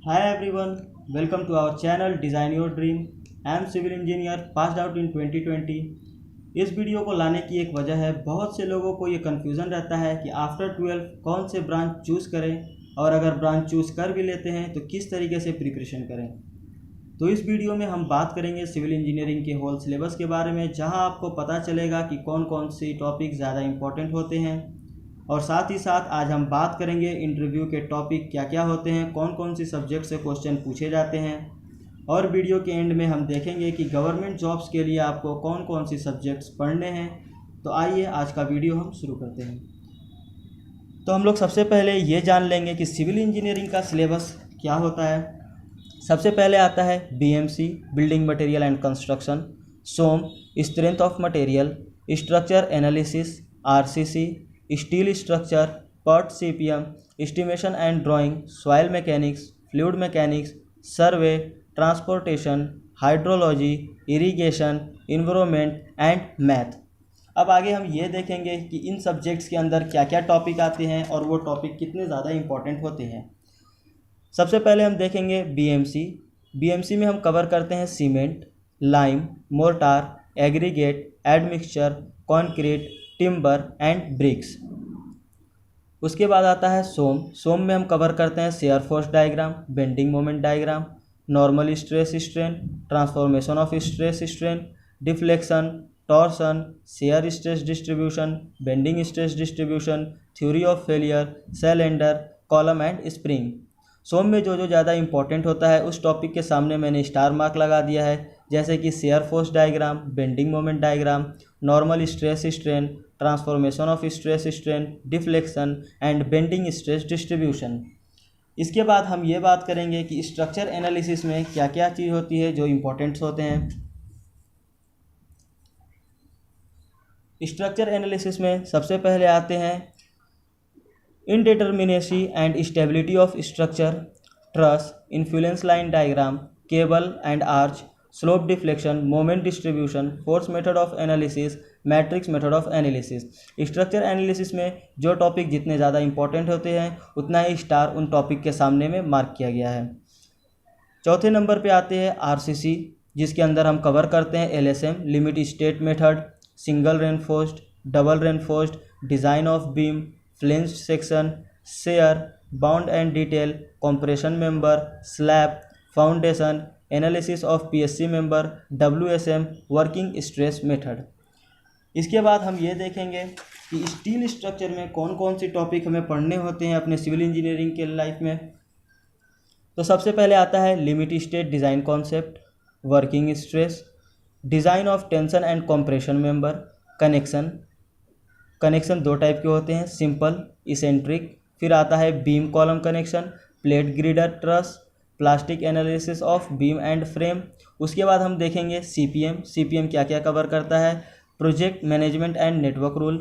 Hi everyone, welcome to our channel Design Your Dream. I am civil engineer passed out in 2020. इस video को लाने की एक वजह है, बहुत से लोगों को ये कन्फ्यूज़न रहता है कि आफ्टर 12 कौन से ब्रांच चूज़ करें और अगर ब्रांच चूज़ कर भी लेते हैं तो किस तरीके से प्रिपरेशन करें। तो इस वीडियो में हम बात करेंगे सिविल इंजीनियरिंग के होल सिलेबस के बारे में, जहां आपको पता चलेगा कि कौन कौन सी टॉपिक ज़्यादा इंपॉर्टेंट होते हैं और साथ ही साथ आज हम बात करेंगे इंटरव्यू के टॉपिक क्या क्या होते हैं, कौन कौन सी सब्जेक्ट से क्वेश्चन पूछे जाते हैं और वीडियो के एंड में हम देखेंगे कि गवर्नमेंट जॉब्स के लिए आपको कौन कौन सी सब्जेक्ट्स पढ़ने हैं। तो आइए आज का वीडियो हम शुरू करते हैं। तो हम लोग सबसे पहले ये जान लेंगे कि सिविल इंजीनियरिंग का सिलेबस क्या होता है। सबसे पहले आता है BMC building material and construction, SOM strength of material, structure analysis, RCC, steel structure, PERT CPM, estimation and drawing, soil mechanics, fluid mechanics, survey, transportation, hydrology, irrigation, environment and math. अब आगे हम ये देखेंगे कि इन सब्जेक्ट्स के अंदर क्या क्या टॉपिक आते हैं और वो टॉपिक कितने ज़्यादा इंपॉर्टेंट होते हैं। सबसे पहले हम देखेंगे बीएमसी में हम कवर करते हैं cement, lime, mortar, aggregate, admixture, concrete, timber and bricks. उसके बाद आता है सोम में हम कवर करते हैं shear force diagram, bending moment diagram, normal stress strain, transformation of stress strain, deflection, torsion, shear stress distribution, bending stress distribution, theory of failure, cylinder, column and spring. SOM में जो ज़्यादा इंपॉर्टेंट होता है उस topic के सामने मैंने star mark लगा दिया है, जैसे कि share force diagram, bending moment diagram, normal stress strain, transformation of stress strain, deflection and bending stress distribution. इसके बाद हम ये बात करेंगे कि स्ट्रक्चर एनालिसिस में क्या क्या चीज़ होती है जो इम्पोर्टेंट्स होते हैं। स्ट्रक्चर एनालिसिस में सबसे पहले आते हैं indeterminacy and stability of structure, truss, influence line diagram, cable and arch, slope deflection, moment distribution, force method of analysis, matrix method of analysis. Structure analysis में जो टॉपिक जितने ज़्यादा इंपॉर्टेंट होते हैं उतना ही स्टार उन टॉपिक के सामने में मार्क किया गया है। चौथे नंबर पे आते हैं आरसीसी, जिसके अंदर हम कवर करते हैं LSM, limit state method, single reinforced, double reinforced, design of beam, flanged section, shear, bond and detail, compression member, slab, foundation, analysis of PSC member, WSM, working stress method. इसके बाद हम ये देखेंगे कि स्टील स्ट्रक्चर में कौन कौन सी topic हमें पढ़ने होते हैं अपने सिविल इंजीनियरिंग के लाइफ में। तो सबसे पहले आता है limit state design concept, working stress, design of tension and compression member, connection दो टाइप के होते हैं, सिंपल, इसेंट्रिक। फिर आता है beam column connection, plate girder truss, plastic analysis of beam and frame. उसके बाद हम देखेंगे सीपीएम क्या क्या कवर करता है, project management and network rule,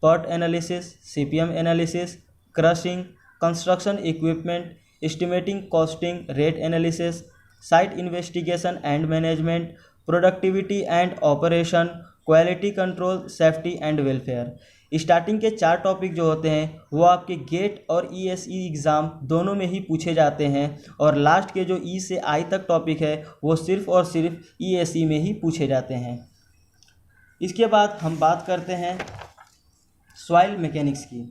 PERT analysis, CPM analysis, crushing, construction equipment, estimating costing, rate analysis, site investigation and management, productivity and operation, quality control, safety and welfare. Starting के 4 topic जो होते हैं वो आपके gate और ESE exam दोनों में ही पूछे जाते हैं और लास्ट के जो ई से आई तक टॉपिक है वो सिर्फ और सिर्फ ईएसई में ही पूछे जाते हैं। इसके बाद हम बात करते हैं सॉइल मैकेनिक्स की।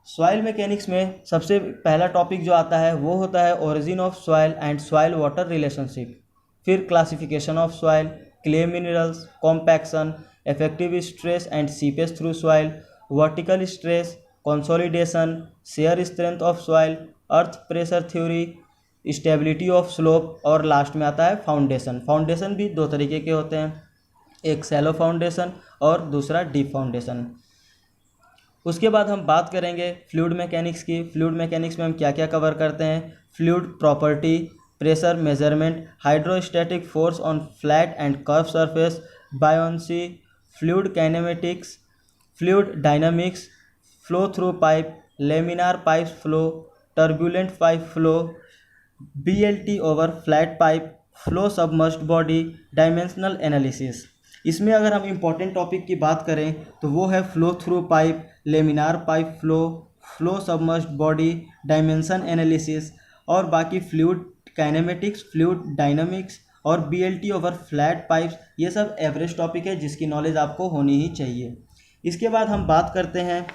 सॉइल मैकेनिक्स में सबसे पहला टॉपिक जो आता है वो होता है origin of soil and soil water relationship. फिर classification of soil, clay minerals, compaction, effective stress and seepage through soil, vertical stress, consolidation, shear strength of soil, earth pressure theory, stability of slope और last में आता है foundation. Foundation भी 2 तरीके के होते हैं, एक शैलो फाउंडेशन और दूसरा डीप फाउंडेशन। उसके बाद हम बात करेंगे फ्लूइड मैकेनिक्स की। फ्लूइड मैकेनिक्स में हम क्या क्या कवर करते हैं, fluid property, pressure measurement, hydrostatic force on flat and curve surface, buoyancy, fluid kinematics, fluid dynamics, flow through pipe, laminar pipe flow, turbulent pipe flow, BLT over flat pipe, flow submerged body, dimensional analysis. इसमें अगर हम important topic की बात करें तो वो है flow through pipe, laminar pipe flow, flow submerged body, dimension analysis और बाकी फ्लूइड काइनेमेटिक्स, फ्लूइड डायनामिक्स और BLT ओवर फ्लैट पाइप्स, ये सब एवरेज टॉपिक है जिसकी नॉलेज आपको होनी ही चाहिए। इसके बाद हम बात करते हैं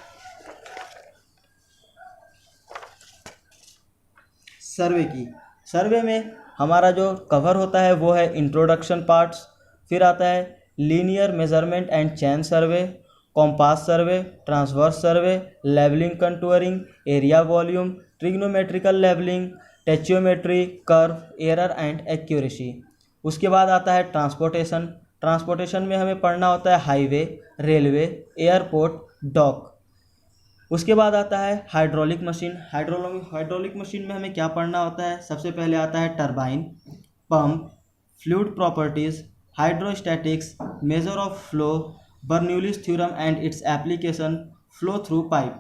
सर्वे की। सर्वे में हमारा जो कवर होता है वो है इंट्रोडक्शन पार्ट्स, फिर आता है linear measurement and chain survey, compass survey, traverse survey, levelling contouring, area volume, trigonometrical levelling, tacheometry, curve, error and accuracy. उसके बाद आता है ट्रांसपोर्टेशन। ट्रांसपोर्टेशन में हमें पढ़ना होता है हाईवे, रेलवे, एयरपोर्ट, डॉक। उसके बाद आता है हाइड्रोलिक मशीन। हाइड्रोलिक मशीन में हमें क्या पढ़ना होता है? सबसे पहले आता है turbine, pump, fluid properties, hydrostatics, measure of flow, Bernoulli's theorem and its application, flow through pipe.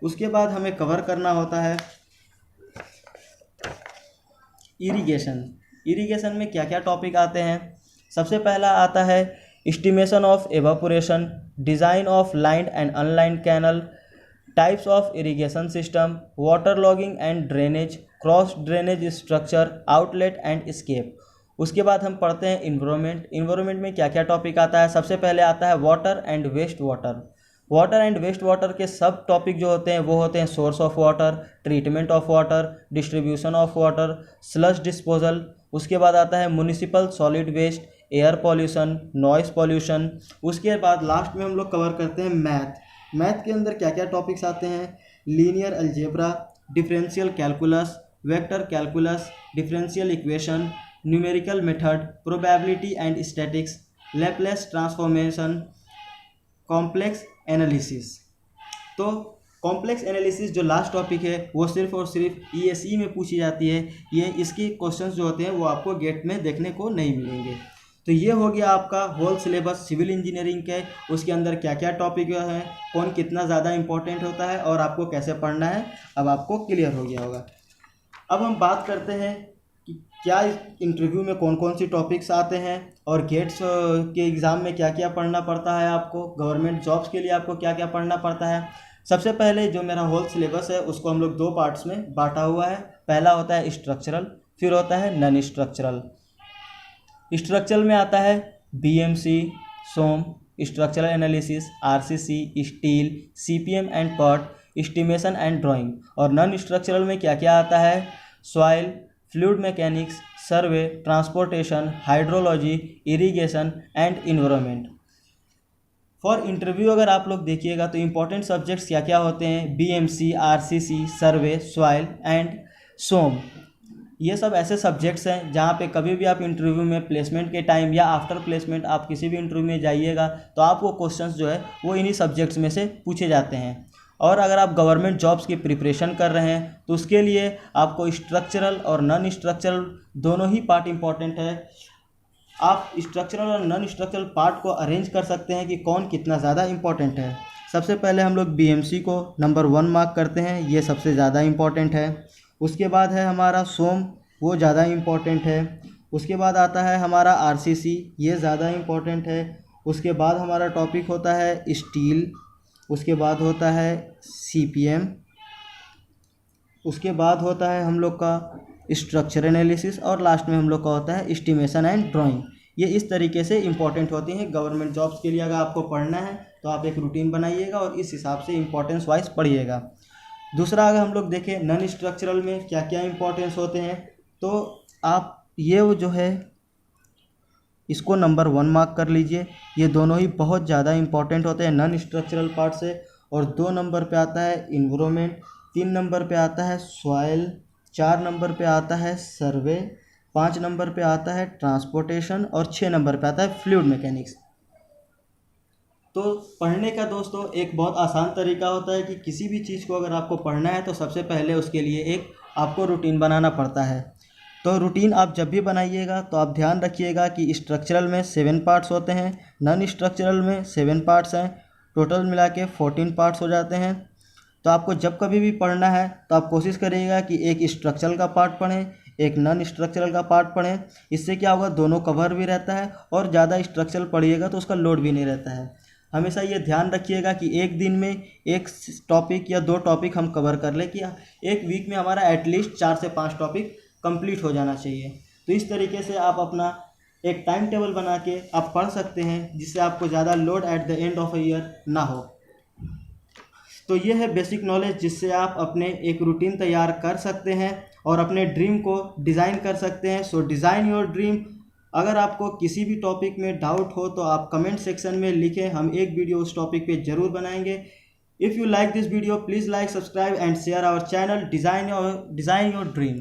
उसके बाद हमें कवर करना होता है इरिगेशन। इरिगेशन में क्या क्या टॉपिक आते हैं? सबसे पहला आता है estimation of evaporation, design of lined and unlined canal, types of irrigation system, water logging and drainage, cross drainage structure, outlet and escape. उसके बाद हम पढ़ते हैं इन्वायरमेंट। इन्वायरमेंट में क्या क्या टॉपिक आता है? सबसे पहले आता है water and waste water. Water and waste water के सब टॉपिक जो होते हैं वो होते हैं source of water, treatment of water, distribution of water, sludge disposal. उसके बाद आता है municipal solid waste, air pollution, noise pollution. उसके बाद लास्ट में हम लोग कवर करते हैं मैथ। मैथ के अंदर क्या क्या टॉपिक्स आते हैं? Linear algebra, differential calculus, vector calculus, differential equation, numerical method, probability and statics, Laplace transformation, complex analysis. तो कॉम्प्लेक्स एनालिसिस जो लास्ट टॉपिक है वो सिर्फ और सिर्फ ESE में पूछी जाती है। ये इसके क्वेश्चंस जो होते हैं वो आपको गेट में देखने को नहीं मिलेंगे। तो ये हो गया आपका होल सिलेबस सिविल इंजीनियरिंग के। उसके अंदर क्या क्या टॉपिक है, कौन कितना ज़्यादा इंपॉर्टेंट होता है और आपको कैसे पढ़ना है, अब आपको क्लियर हो गया होगा। अब हम बात करते हैं कि क्या इंटरव्यू में कौन कौन सी टॉपिक्स आते हैं और गेट्स के एग्ज़ाम में क्या क्या पढ़ना पड़ता है, आपको गवर्नमेंट जॉब्स के लिए आपको क्या क्या पढ़ना पड़ता है। सबसे पहले जो मेरा होल सिलेबस है उसको हम लोग 2 पार्ट्स में बांटा हुआ है। पहला होता है स्ट्रक्चरल, फिर होता है नॉन स्ट्रक्चरल। स्ट्रक्चरल में आता है BMC, SOM, structural analysis, RCC, steel, CPM and PERT, estimation and drawing. और नॉन स्ट्रक्चरल में क्या क्या आता है? Soil, fluid mechanics, survey, transportation, hydrology, irrigation and environment. For interview अगर आप लोग देखिएगा तो इम्पोर्टेंट सब्जेक्ट्स क्या क्या होते हैं? BMC, RCC, survey, soil and SOM. ये सब ऐसे सब्जेक्ट्स हैं जहाँ पे कभी भी आप इंटरव्यू में प्लेसमेंट के टाइम या आफ्टर प्लेसमेंट आप किसी भी इंटरव्यू में जाइएगा तो आपको क्वेश्चंस जो है वो इन्हीं सब्जेक्ट्स में से पूछे जाते हैं। और अगर आप गवर्नमेंट जॉब्स की प्रिपरेशन कर रहे हैं तो उसके लिए आपको स्ट्रक्चरल और नॉन स्ट्रक्चरल दोनों ही पार्ट इम्पॉर्टेंट है। आप स्ट्रक्चरल और नॉन स्ट्रक्चरल पार्ट को अरेंज कर सकते हैं कि कौन कितना ज़्यादा इम्पॉर्टेंट है। सबसे पहले हम लोग BMC को नंबर 1 मार्क करते हैं, ये सबसे ज़्यादा इम्पॉर्टेंट है। उसके बाद है हमारा सोम, वो ज़्यादा इम्पॉर्टेंट है। उसके बाद आता है हमारा RCC, ये ज़्यादा इम्पॉर्टेंट है। उसके बाद हमारा टॉपिक होता है स्टील। उसके बाद होता है CPM। उसके बाद होता है हम लोग का स्ट्रक्चर एनालिसिस और लास्ट में हम लोग का होता है एस्टिमेशन एंड ड्राइंग। ये इस तरीके से इंपॉर्टेंट होती हैं गवर्नमेंट जॉब्स के लिए। अगर आपको पढ़ना है तो आप एक रूटीन बनाइएगा और इस हिसाब से इंपॉर्टेंस वाइज पढ़िएगा। दूसरा अगर हम लोग देखें नॉन स्ट्रक्चरल में क्या क्या इंपॉर्टेंस होते हैं तो आप ये जो है इसको नंबर 1 मार्क कर लीजिए। ये दोनों ही बहुत ज़्यादा इंपॉर्टेंट होते हैं नॉन स्ट्रक्चरल पार्ट से। और 2 नंबर पे आता है इन्वायरमेंट, 3 नंबर पे आता है सॉइल, 4 नंबर पे आता है सर्वे, 5 नंबर पे आता है ट्रांसपोर्टेशन और 6 नंबर पे आता है फ्लूइड मैकेनिक्स। तो पढ़ने का दोस्तों एक बहुत आसान तरीका होता है कि किसी भी चीज़ को अगर आपको पढ़ना है तो सबसे पहले उसके लिए एक आपको रूटीन बनाना पड़ता है। तो रूटीन आप जब भी बनाइएगा तो आप ध्यान रखिएगा कि स्ट्रक्चरल में 7 पार्ट्स होते हैं, नॉन स्ट्रक्चरल में 7 पार्ट्स हैं, टोटल मिला के 14 पार्ट्स हो जाते हैं। तो आपको जब कभी भी पढ़ना है तो आप कोशिश करिएगा कि एक स्ट्रक्चरल का पार्ट पढ़ें, एक नॉन स्ट्रक्चरल का पार्ट पढ़ें। इससे क्या होगा, दोनों कवर भी रहता है और ज़्यादा स्ट्रक्चरल पढ़िएगा तो उसका लोड भी नहीं रहता है। हमेशा ये ध्यान रखिएगा कि एक दिन में एक टॉपिक या 2 टॉपिक हम कवर कर लें, कि एक वीक में हमारा एटलीस्ट 4 से 5 टॉपिक कंप्लीट हो जाना चाहिए। तो इस तरीके से आप अपना एक टाइम टेबल बना के आप पढ़ सकते हैं, जिससे आपको ज़्यादा load at the end of a year ना हो। तो ये है बेसिक नॉलेज, जिससे आप अपने एक रूटीन तैयार कर सकते हैं और अपने ड्रीम को डिज़ाइन कर सकते हैं। सो डिज़ाइन योर ड्रीम। अगर आपको किसी भी टॉपिक में डाउट हो तो आप कमेंट सेक्शन में लिखें, हम एक वीडियो उस टॉपिक पे ज़रूर बनाएंगे। If you like this video, please like, subscribe and share our channel design your dream.